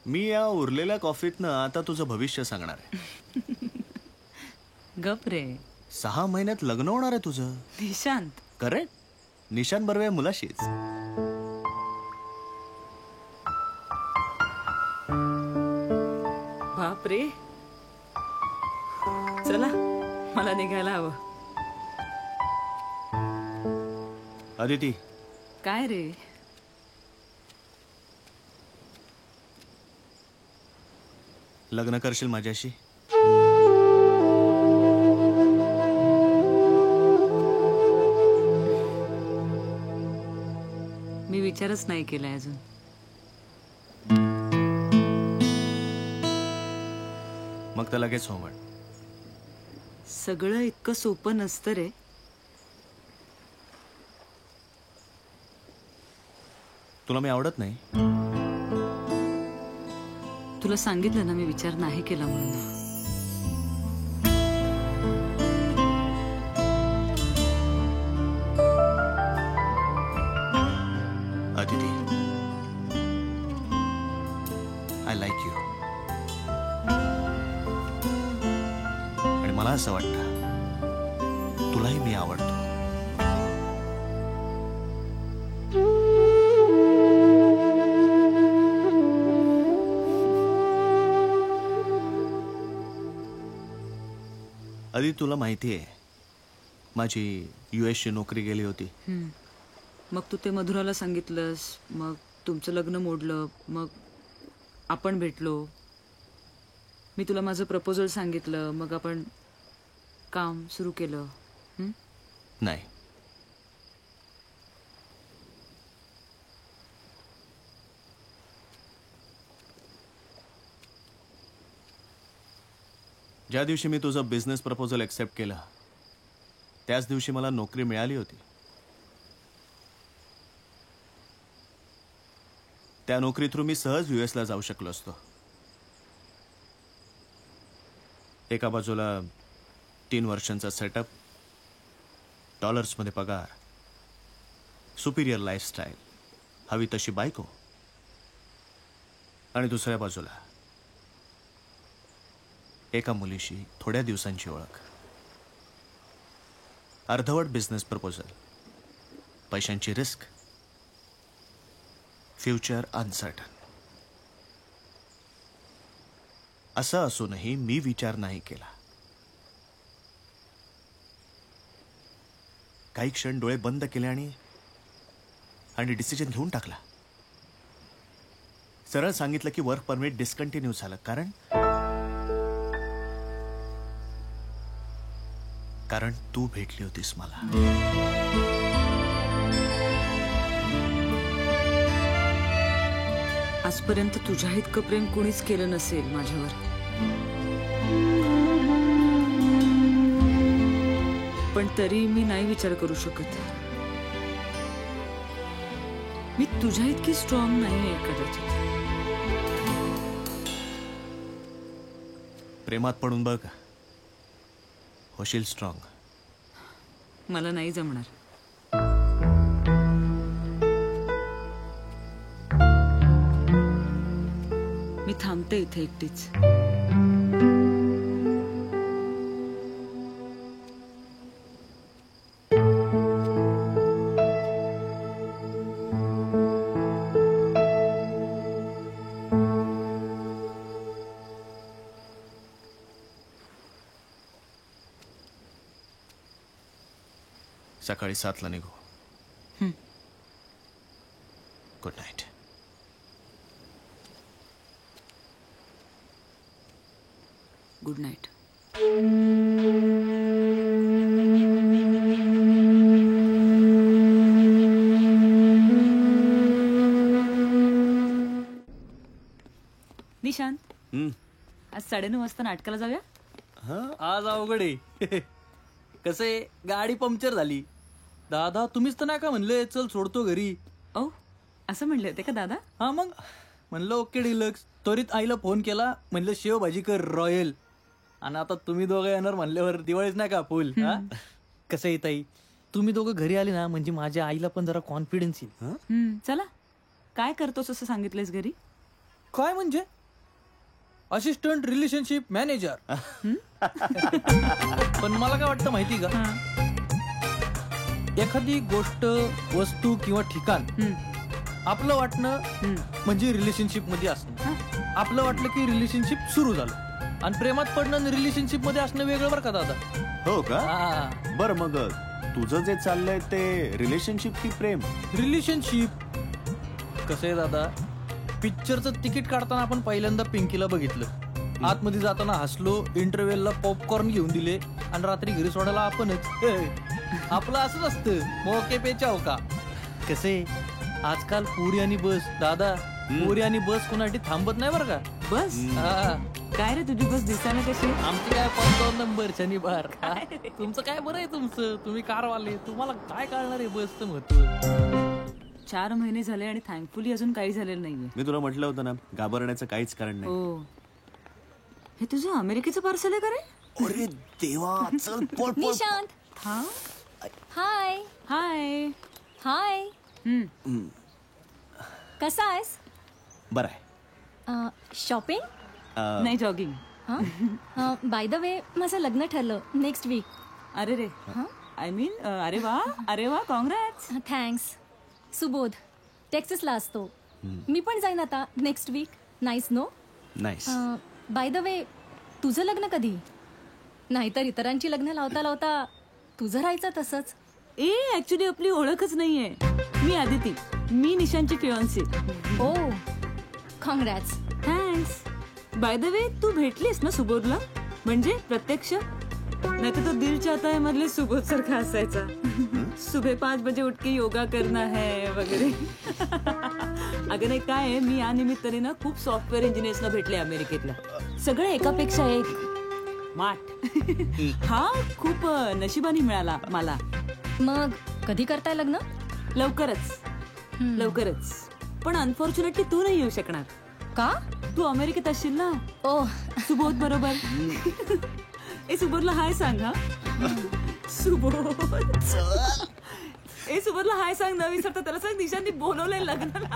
मी या उरलेल्या कॉफीतनं आता तुझं भविष्य सांगणार आहे. गप रे 6 महिन्यात लग्न होणार आहे तुझं. निशांत. करेक्ट. निशान बर्वे या मुलाशीच. बाप रे. चला मला निघायला हवं. अदिती, काय रे? लग्न करशील माझ्याशी? मी विचारच नाही केलाय अजून. मग तर लगेच हो म्हण. सगळं इतकं सोपं नसतं रे. तुला मी आवडत नाही? तुला सांगितलं ना मी विचार नाही केला म्हणून. Aditi, I like you. आणि मला असं वाटतं तुलाही मी आवडतो. आधी तुला माहिती आहे माझी US नोकरी गेली होती. मग तू ते मधुराला सांगितलंस, मग तुमचं लग्न मोडलं, मग आपण भेटलो. मी तुला माझं प्रपोजल सांगितलं, मग आपण काम सुरू केलं. नाही, ज्या दिवशी मी तुझं बिझनेस प्रपोजल एक्सेप्ट केलं त्याच दिवशी मला नोकरी मिळाली होती. त्या नोकरी थ्रू मी सहज US ला जाऊ शकलो असतो. एका बाजूला 3 वर्षांचा सेटअप, डॉलर्समध्ये पगार, सुपिरियर लाईफस्टाईल, हवी तशी बायको, आणि दुसऱ्या बाजूला एका मुलीशी थोड्या दिवसांची ओळख, अर्धवट बिझनेस प्रपोजल, पैशांची रिस्क, फ्युचर अनसर्टन. असं असूनही मी विचार नाही केला. काही क्षण डोळे बंद केले आणि डिसिजन घेऊन टाकला. सरळ सांगितलं की वर्क परमिट डिस्कंटिन्यू झालं कारण तू भेटली होतीस मला. आजपर्यंत तुझ्या इतकं प्रेम कोणीच केलं नसेल माझ्यावर. पण तरी मी नाही विचार करू शकत. मी तुझ्या इतकी स्ट्रॉंग नाहीये कदाचित. प्रेमात पडून बघ, होशील स्ट्रॉंग. मला नाही जमणार. मी थांबते इथे एकटीच. सकाळी 7 ला निघू. Good night. Good night. Nishant, आज 9:30 वाजता नाटकाला जाऊया. आज अवघड आहे. कसं आहे, गाडी पंक्चर झाली. दादा तुम्हीच तर नाही का म्हणले चल सोडतो घरी. ओ, असं म्हणले होते का दादा? हा, मग म्हणलं ओके डिलक्स. त्वरित आईला फोन केला, म्हणलं शेवभाजी कर रॉयल. आणि आता तुम्ही दोघं येणार म्हणल्यावर दिवाळीच नाही का फुल. कसं आहे ताई, तुम्ही दोघं घरी आले ना म्हणजे माझ्या आईला पण जरा कॉन्फिडन्स येईल. चला, काय करतोस असं सांगितलंयस घरी? काय म्हणजे असिस्टंट रिलेशनशिप मॅनेजर. पण मला काय वाटतं माहिती का, एखादी गोष्ट, वस्तू किंवा ठिकाण आपलं वाटणं म्हणजे रिलेशनशिप मध्ये असणं. आपलं वाटलं की रिलेशनशिप सुरू झालं, आणि प्रेमात पडणं आणि रिलेशनशिप मध्ये असणं वेगळं बरं का दादा. हो का? हा, बरं मग तुझं जे चाललंय ते रिलेशनशिप की प्रेम? रिलेशनशिप. कसं आहे दादा, पिक्चरचं तिकीट काढताना आपण पहिल्यांदा पिंकीला बघितलं, आतमध्ये जाताना हसलो, इंटरव्ह्यूला पॉपकॉर्न घेऊन दिले, आणि रात्री घरी सोडायला आपणच. आपलं असंच असतं, मोके पे चौका. कसे आजकाल पुरी आणि बस दादा, पुरी आणि बस कोणासाठी थांबत नाही बरं का. बस हा, काय रे तुझी बस दिसायला कशी? आमची काय 55 नंबर शनिवार. तुमचं काय बरं आहे, तुमचं तुम्ही कारवाले, तुम्हाला काय कळणार आहे बसचं महत्व. 4 महिने झाले आणि थँकफुली अजून काही झालेलं नाहीये. मी तुला म्हटलं होतं ना, घाबरण्याचं काहीच कारण नाही. हो, हे तुझं अमेरिकेचं पार्सल आहे का रे? अरे देवा, चल पळ पळ. निशांत. हा, हाय. हाय. हाय. कसा आहेस? बरं आहे. शॉपिंग? नाही, जॉगिंग. बाय द वे, माझं लग्न ठरलं नेक्स्ट वीक. अरे रे, आय मीन अरे वा, कॉंग्रॅट्स. थँक्स. सुबोध टेक्सासला असतो. मी पण जाईन आता next week. Nice no? Nice. By the way, तुझं लग्न कधी? नाहीतर इतरांची लग्न लावता लावता तुझं राहायचं तसंच. ए, ऍक्च्युली आपली ओळखच नाहीये. मी आदिती, मी निशांची fiancee. Oh, congrats. Thanks. By the way, तू भेटलीस ना सुबोधला? म्हणजे प्रत्यक्ष? नाही तर तो दिल चाहता है मधले सुबोध सारखा असायचा. सुबह 5 बजे उठ के योगा करना है वगैरे. अगं नाही, काय आहे, मी या निमित्ताने ना खूप सॉफ्टवेअर इंजिनियर्सना भेटले अमेरिकेतला. सगळे एकापेक्षा एक माठ. हा खूप नशिबाने मिळाला मला. मग कधी करताय लग्न? लवकरच. पण अनफॉर्च्युनेटली तू नाही येऊ शकणार. का? तू अमेरिकेत असशील ना. ओ, सुबोध बरोबर. ए, सुबोधला हाय सांग. हा, सुबोध. ए, सुबोधला हाय सांग, न विसरता त्याला सांग निशांनी बोलवलंय लग्नाला.